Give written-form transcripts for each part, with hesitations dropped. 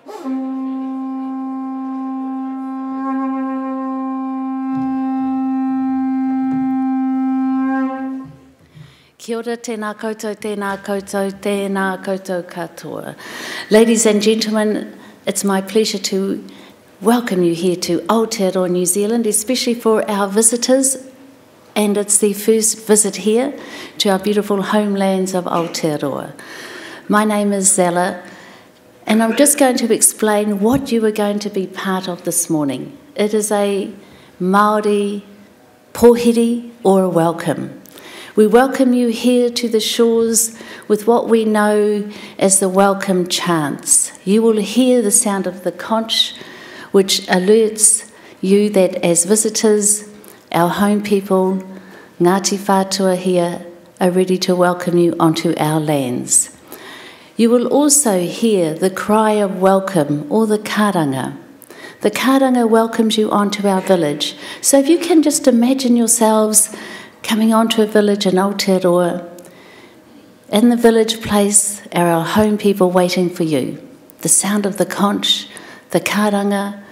Kia ora, tēnā koutou, tēnā koutou, tēnā koutou katoa. Ladies and gentlemen, it's my pleasure to welcome you here to Aotearoa, New Zealand, especially for our visitors, and it's the first visit here to our beautiful homelands of Aotearoa. My name is Zella, and I'm just going to explain what you are going to be part of this morning. It is a Māori pōhiri or a welcome. We welcome you here to the shores with what we know as the welcome chants. You will hear the sound of the conch, which alerts you that as visitors, our home people, Ngāti Whātua here, are ready to welcome you onto our lands. You will also hear the cry of welcome, or the karanga. The karanga welcomes you onto our village. So if you can just imagine yourselves coming onto a village in Aotearoa, in the village place are our home people waiting for you. The sound of the conch, the karanga,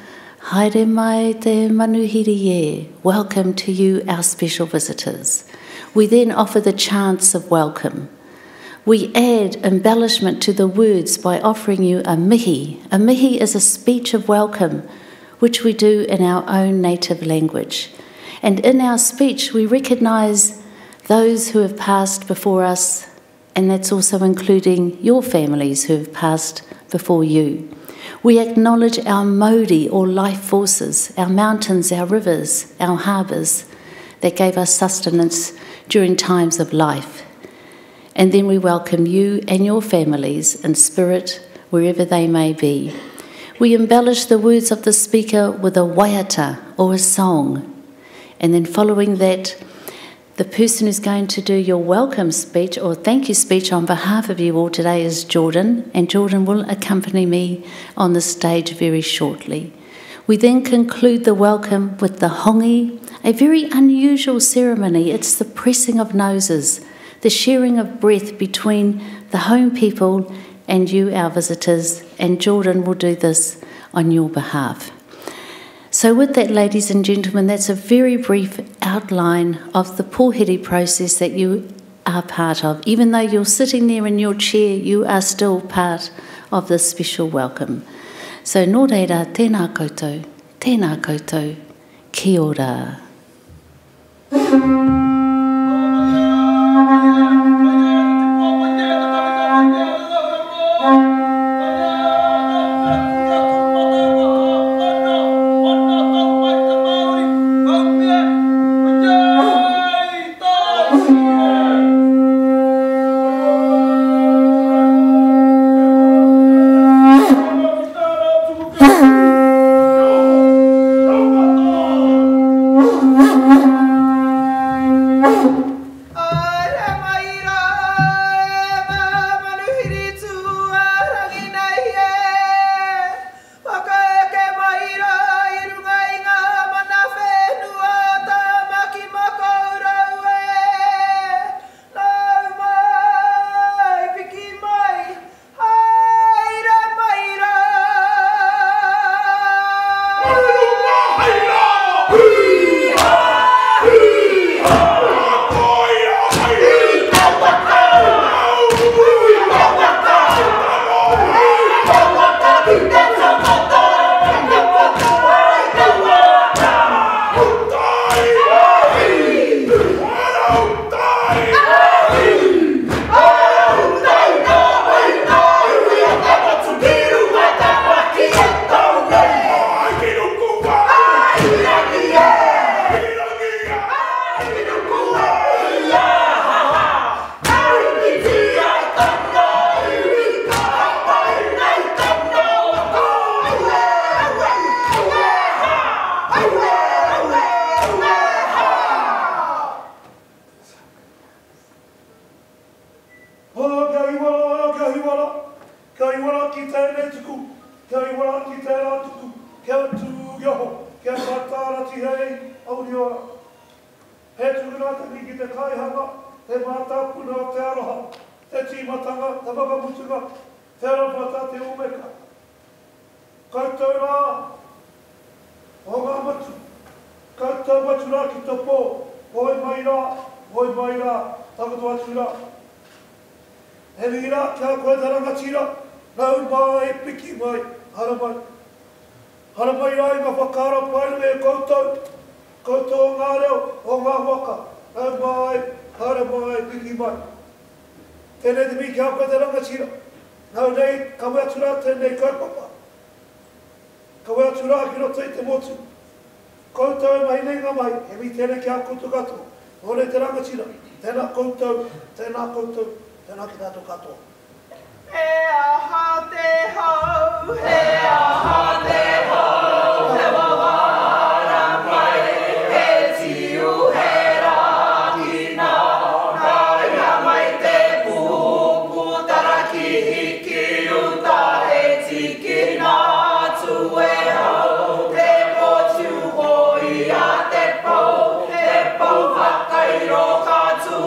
haere mai te manuhiri e, welcome to you, our special visitors. We then offer the chants of welcome. We add embellishment to the words by offering you a mihi. A mihi is a speech of welcome, which we do in our own native language. And in our speech, we recognise those who have passed before us, and that's also including your families who have passed before you. We acknowledge our mauri, or life forces, our mountains, our rivers, our harbours, that gave us sustenance during times of life. And then we welcome you and your families in spirit, wherever they may be. We embellish the words of the speaker with a waiata, or a song. And then following that, the person who's going to do your welcome speech or thank you speech on behalf of you all today is Jordan, and Jordan will accompany me on the stage very shortly. We then conclude the welcome with the hongi, a very unusual ceremony. It's the pressing of noses, the sharing of breath between the home people and you, our visitors, and Jordan will do this on your behalf. So with that, ladies and gentlemen, that's a very brief outline of the pōhiri process that you are part of. Even though you're sitting there in your chair, you are still part of this special welcome. So nō reira, tēnā koutou, kia ora. koutou rā, o ngā matu, koutou matu rā ki tō pō, hoi mai rā, takoto atu rā. E mi rā, kia koe taranga tira, nau mai e piki mai, hara mai. Hara mai rā i ngā whakaara painu e koutou ngā reo o ngā waka, nau mai, hara mai, piki mai. Tēnei te mi kia koe taranga tira, nau nei, kawe atu rā tēnei kaupapa. Kawe atu rā ki roto i te motu. Koutou e mai nei ngā mai, e mi tēnei kia koutou katoa. Nō nei te rangatira, tēnā koutou, tēnā ki tātou katoa. He aha te hau, he aha te hau, he wawara mai, he tiu he rākina, nā mai te pupu taraki hiki uta he tiki nā tu e hau, te potu hoi a te pau whakairo katu,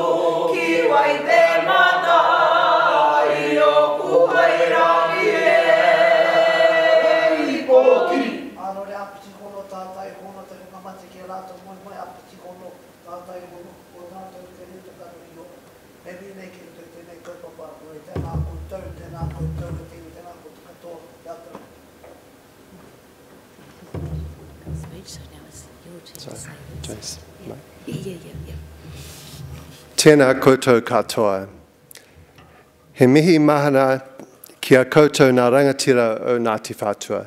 ki wai te mata. Tēnā koutou katoa. He mihi mahana kia koutou nā rangatira o Ngāti Whātua.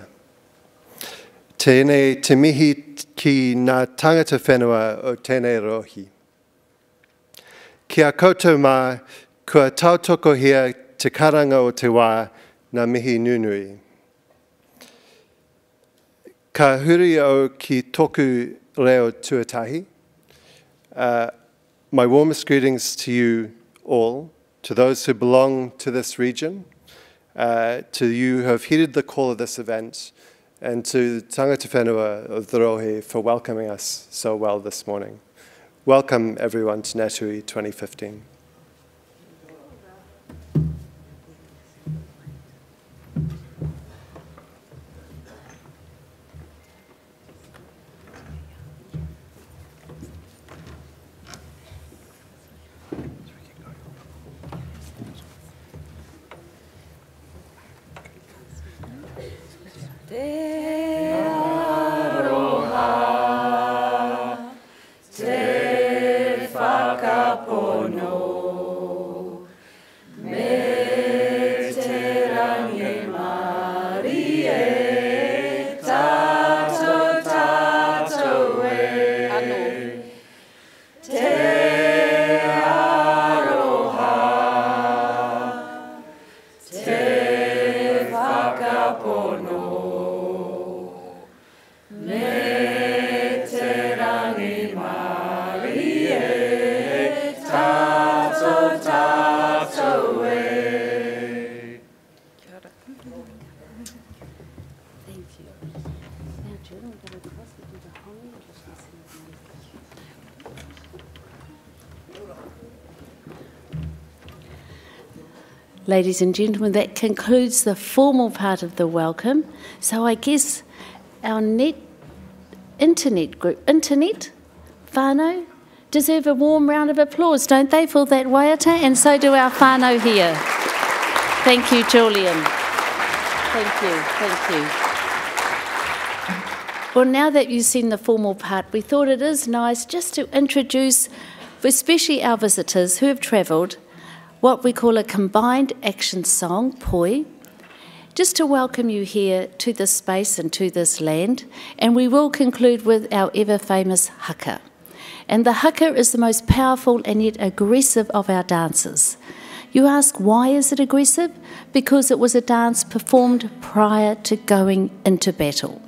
Tēnei te mihi ki nā tangata whenua o tēnei rohi. Kia koutou mā kua tautoko hia te karanga o te wā nā mihi nunui. Ka huri au ki toku reo tuatahi. My warmest greetings to you all, to those who belong to this region, to you who have heeded the call of this event, and to tangata whenua of the Rohe for welcoming us so well this morning. Welcome everyone to NetHui 2015. Ladies and gentlemen, that concludes the formal part of the welcome. So I guess our internet whānau, deserve a warm round of applause, don't they, for that waiata? And so do our whānau here. Thank you, Julian. Thank you. Well, now that you've seen the formal part, we thought it is nice just to introduce, especially our visitors who have travelled, what we call a combined action song, poi, just to welcome you here to this space and to this land. And we will conclude with our ever-famous haka. And the haka is the most powerful and yet aggressive of our dances. You ask, why is it aggressive? Because it was a dance performed prior to going into battle.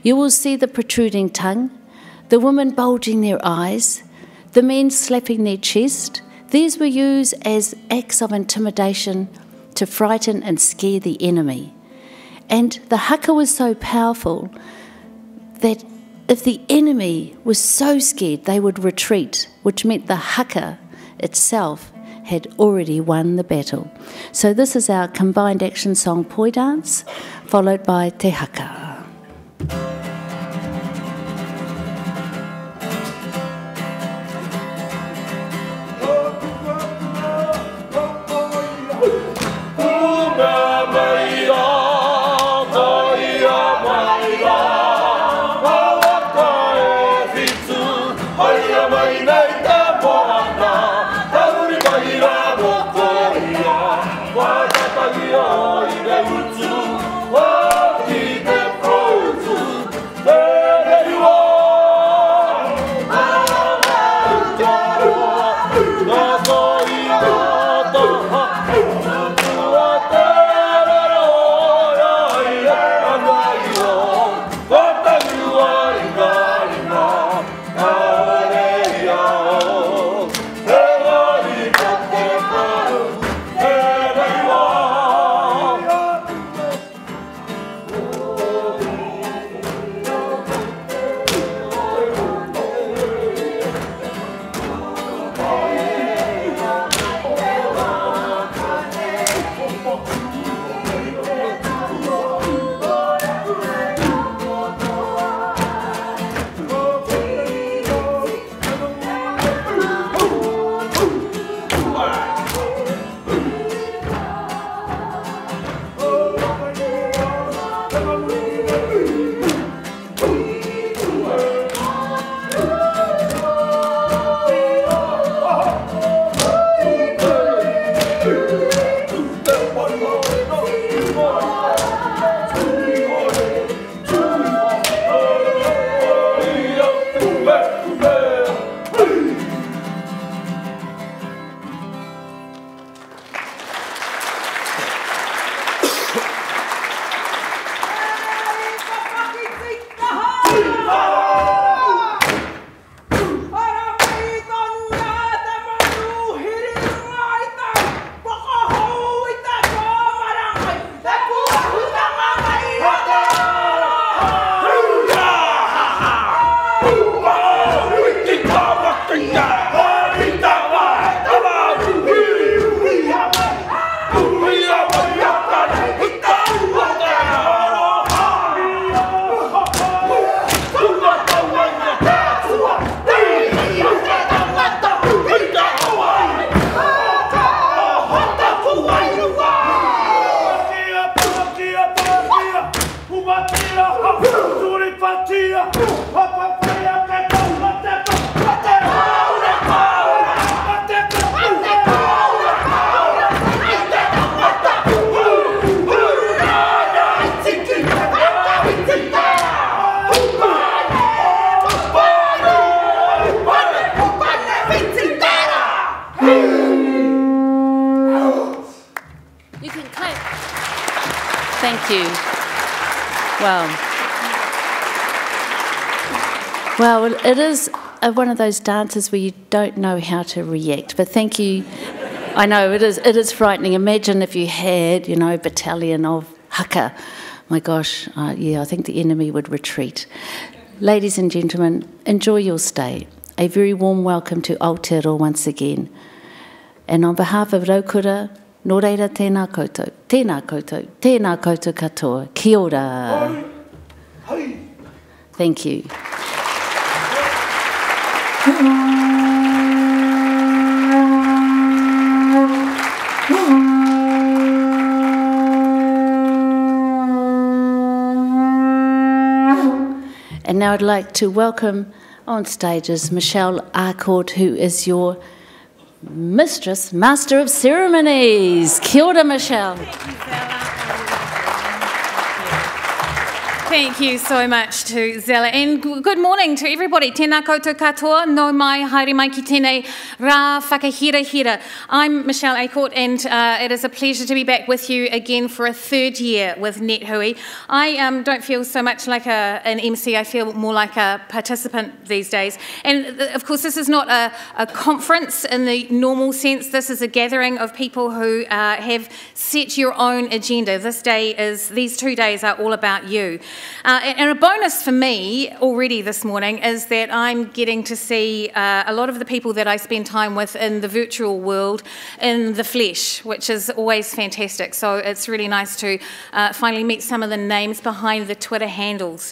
You will see the protruding tongue, the women bulging their eyes, the men slapping their chest. These were used as acts of intimidation to frighten and scare the enemy. And the haka was so powerful that if the enemy was so scared, they would retreat, which meant the haka itself had already won the battle. So this is our combined action song, poi dance, followed by te haka. You can clap. Thank you. Well, it is one of those dances where you don't know how to react, but thank you. I know, it is frightening. Imagine if you had, a battalion of haka. My gosh, I think the enemy would retreat. Ladies and gentlemen, enjoy your stay. A very warm welcome to Aotearoa once again. And on behalf of Raukura, nō reira tēnā koutou, tēnā koutou, tēnā koutou katoa, kia ora. Thank you. And now I'd like to welcome on stages Michelle Arcourt, who is your Master of Ceremonies. Kia ora, Michelle. Thank you so much to Zella, and good morning to everybody. Tēnā koutou katoa, no mai, haere mai ki tēnei rā whakahira. I'm Michelle Arcourt, and it is a pleasure to be back with you again for a third year with NetHui. I don't feel so much like an MC, I feel more like a participant these days. And of course, this is not a conference in the normal sense. This is a gathering of people who have set your own agenda. These 2 days are all about you. And a bonus for me already this morning is that I'm getting to see a lot of the people that I spend time with in the virtual world in the flesh, which is always fantastic. So it's really nice to finally meet some of the names behind the Twitter handles.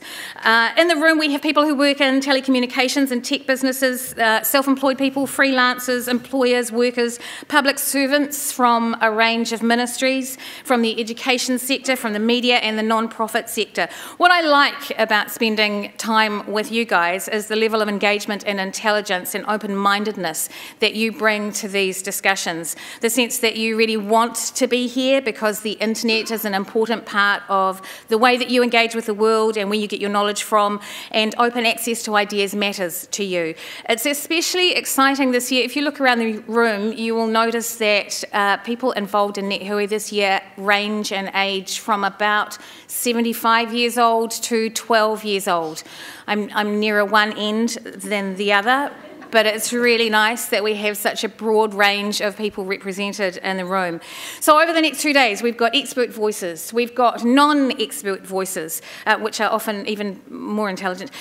In the room we have people who work in telecommunications and tech businesses, self-employed people, freelancers, employers, workers, public servants from a range of ministries, from the education sector, from the media and the non-profit sector. What I like about spending time with you guys is the level of engagement and intelligence and open-mindedness that you bring to these discussions. The sense that you really want to be here because the internet is an important part of the way that you engage with the world and where you get your knowledge from, and open access to ideas matters to you. It's especially exciting this year. If you look around the room, you will notice that people involved in NetHui this year range in age from about 75 years old to 12 years old. I'm nearer one end than the other, but it's really nice that we have such a broad range of people represented in the room. So over the next 2 days, we've got expert voices, we've got non-expert voices, which are often even more intelligent.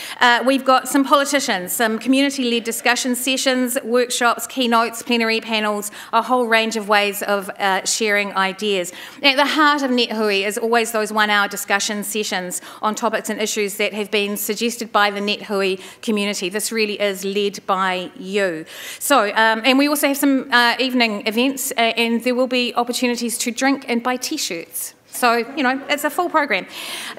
We've got some politicians, some community-led discussion sessions, workshops, keynotes, plenary panels, a whole range of ways of sharing ideas. At the heart of NetHui is always those 1-hour discussion sessions on topics and issues that have been suggested by the NetHui community. This really is led by you. So, and we also have some evening events, and there will be opportunities to drink and buy t-shirts. So, it's a full program.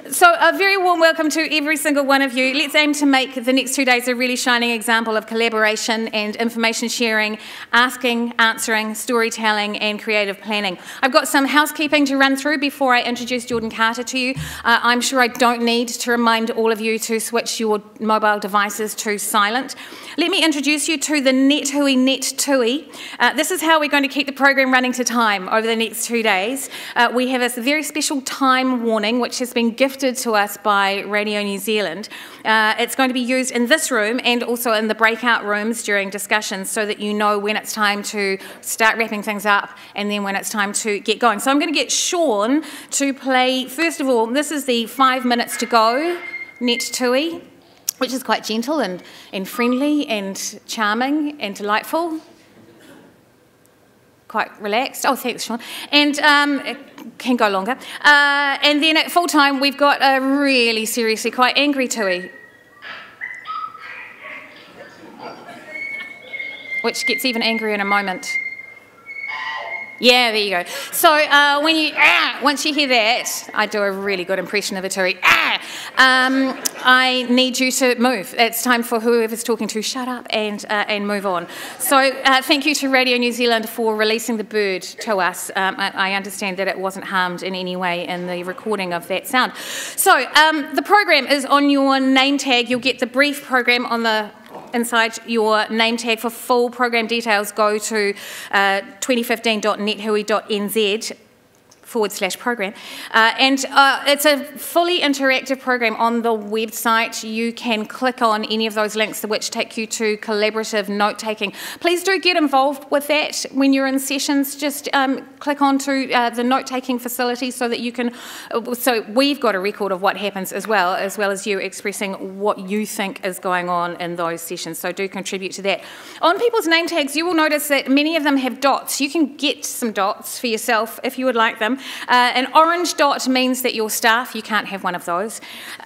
So a very warm welcome to every single one of you. Let's aim to make the next 2 days a really shining example of collaboration and information sharing, asking, answering, storytelling, and creative planning. I've got some housekeeping to run through before I introduce Jordan Carter to you. I'm sure I don't need to remind all of you to switch your mobile devices to silent. Let me introduce you to the NetHui NetTui. This is how we're going to keep the program running to time over the next 2 days. We have a very special time warning which has been gifted to us by Radio New Zealand. It's going to be used in this room and also in the breakout rooms during discussions so that you know when it's time to start wrapping things up and then when it's time to get going. So I'm going to get Sean to play, first of all, this is the 5 minutes to go NetTui, which is quite gentle and friendly and charming and delightful. Quite relaxed. Oh, thanks, Sean. And it can go longer. And then at full time, we've got a really seriously quite angry Tui, which gets even angrier in a moment. Yeah, there you go. So once you hear that, I do a really good impression of a Tui. I need you to move. It's time for whoever's talking to shut up and move on. So thank you to Radio New Zealand for releasing the bird to us. I understand that it wasn't harmed in any way in the recording of that sound. So the program is on your name tag. You'll get the brief program on the inside your name tag. For full program details, go to 2015.nethui.nz /program. And it's a fully interactive program on the website. You can click on any of those links which take you to collaborative note-taking. Please do get involved with that when you're in sessions. Just click onto the note-taking facility so that you can, so we've got a record of what happens as well as you expressing what you think is going on in those sessions. So do contribute to that. On people's name tags, you will notice that many of them have dots. You can get some dots for yourself if you would like them. An orange dot means that you're staff. You can't have one of those.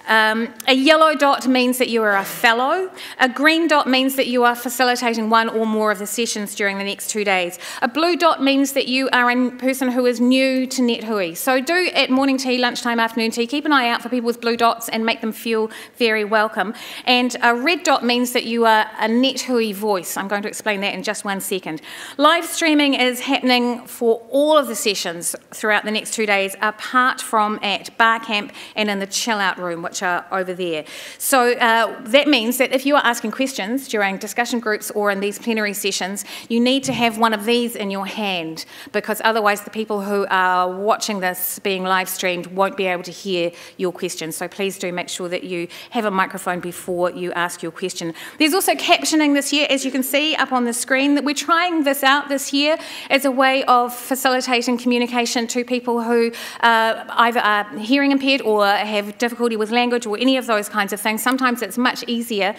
A yellow dot means that you are a fellow. A green dot means that you are facilitating one or more of the sessions during the next 2 days. A blue dot means that you are a person who is new to NetHui. So do at morning tea, lunchtime, afternoon tea, keep an eye out for people with blue dots and make them feel very welcome. And a red dot means that you are a NetHui voice. I'm going to explain that in just 1 second. Live streaming is happening for all of the sessions throughout the next 2 days, apart from at Bar Camp and in the chill out room, which are over there. So that means that if you are asking questions during discussion groups or in these plenary sessions, you need to have one of these in your hand, because otherwise the people who are watching this being live streamed won't be able to hear your questions. So please do make sure that you have a microphone before you ask your question. There's also captioning this year, as you can see up on the screen, that we're trying this out this year as a way of facilitating communication to people who either are hearing impaired or have difficulty with language or any of those kinds of things. Sometimes it's much easier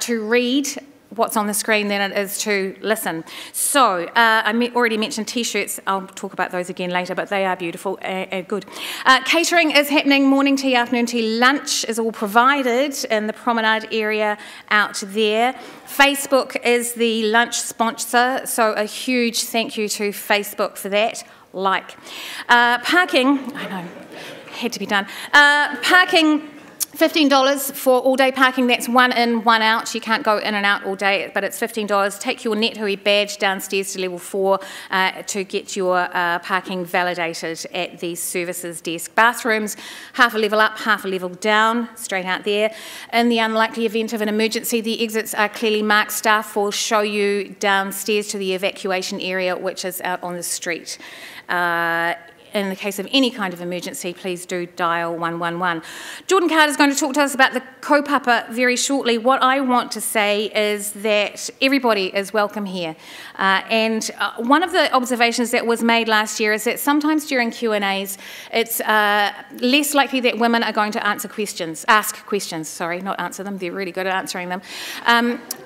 to read what's on the screen than it is to listen. So, I already mentioned t-shirts. I'll talk about those again later, but they are beautiful and good. Catering is happening, morning tea, afternoon tea, lunch is all provided in the promenade area out there. Facebook is the lunch sponsor, so a huge thank you to Facebook for that. Parking, I know, had to be done. Parking, $15 for all-day parking. That's 1 in, 1 out. You can't go in and out all day, but it's $15. Take your NetHui badge downstairs to level 4 to get your parking validated at the services desk. Bathrooms, half a level up, half a level down, straight out there. In the unlikely event of an emergency, the exits are clearly marked. Staff will show you downstairs to the evacuation area, which is out on the street. In the case of any kind of emergency, please do dial 111. Jordan Carter is going to talk to us about the kaupapa very shortly. What I want to say is that everybody is welcome here. And one of the observations that was made last year is that sometimes during Q&As, it's less likely that women are going to ask questions, not answer them. They're really good at answering them.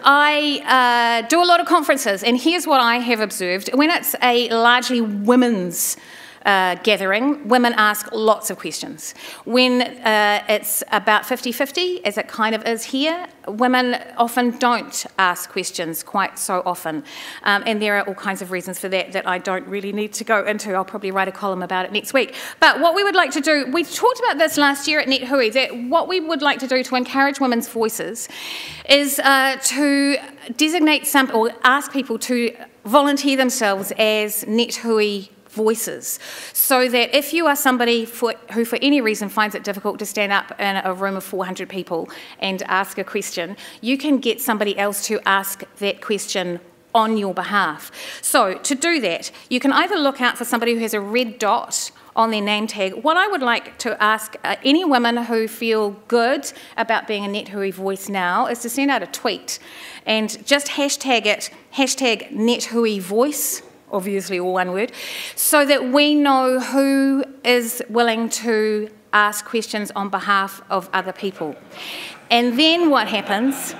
I do a lot of conferences, and here's what I have observed. When it's a largely women's gathering, women ask lots of questions. When it's about 50-50, as it kind of is here, women often don't ask questions quite so often. And there are all kinds of reasons for that that I don't really need to go into. I'll probably write a column about it next week. But what we would like to do, we talked about this last year at NetHui, that what we would like to do to encourage women's voices is to designate some, or ask people to volunteer themselves as NetHui voices, so that if you are somebody who for any reason finds it difficult to stand up in a room of 400 people and ask a question, you can get somebody else to ask that question on your behalf. So to do that, you can either look out for somebody who has a red dot on their name tag. What I would like to ask any women who feel good about being a NetHui voice now is to send out a tweet and just hashtag it, hashtag NetHui voice, obviously all one word, so that we know who is willing to ask questions on behalf of other people. And then what happens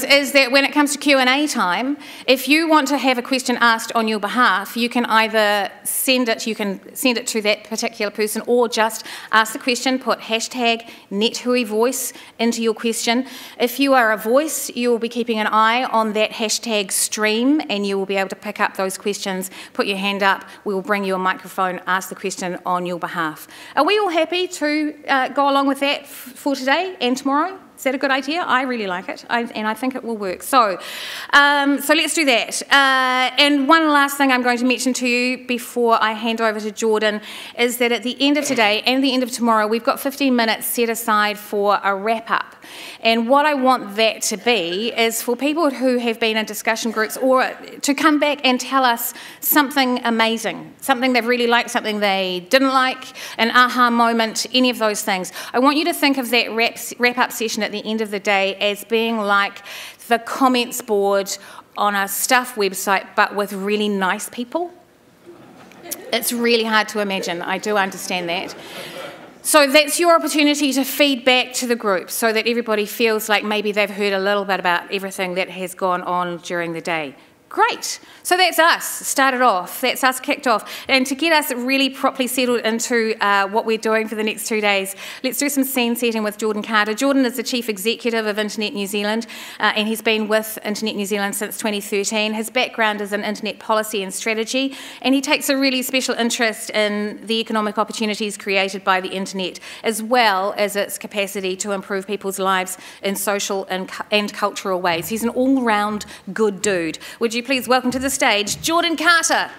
is that when it comes to Q&A time, if you want to have a question asked on your behalf, you can either send it to that particular person, or just ask the question, put hashtag NetHui voice into your question. If you are a voice, you will be keeping an eye on that hashtag stream, and you will be able to pick up those questions, put your hand up, we will bring you a microphone, ask the question on your behalf. Are we all happy to go along with that for today and tomorrow? Is that a good idea? I really like it, and I think it will work. So let's do that. And one last thing I'm going to mention to you before I hand over to Jordan is that at the end of today and the end of tomorrow, we've got 15 minutes set aside for a wrap-up. And what I want that to be is for people who have been in discussion groups or to come back and tell us something amazing, something they've really liked, something they didn't like, an aha moment, any of those things. I want you to think of that wrap-up session at the end of the day as being like the comments board on a Stuff website, but with really nice people. It's really hard to imagine, I do understand that. So that's your opportunity to feed back to the group so that everybody feels like maybe they've heard a little bit about everything that has gone on during the day. Great. So that's us started off. That's us kicked off. And to get us really properly settled into what we're doing for the next 2 days, let's do some scene setting with Jordan Carter. Jordan is the Chief Executive of Internet New Zealand, and he's been with Internet New Zealand since 2013. His background is in internet policy and strategy, and he takes a really special interest in the economic opportunities created by the internet, as well as its capacity to improve people's lives in social and cultural ways. He's an all-round good dude. Would you please welcome to the stage Jordan Carter.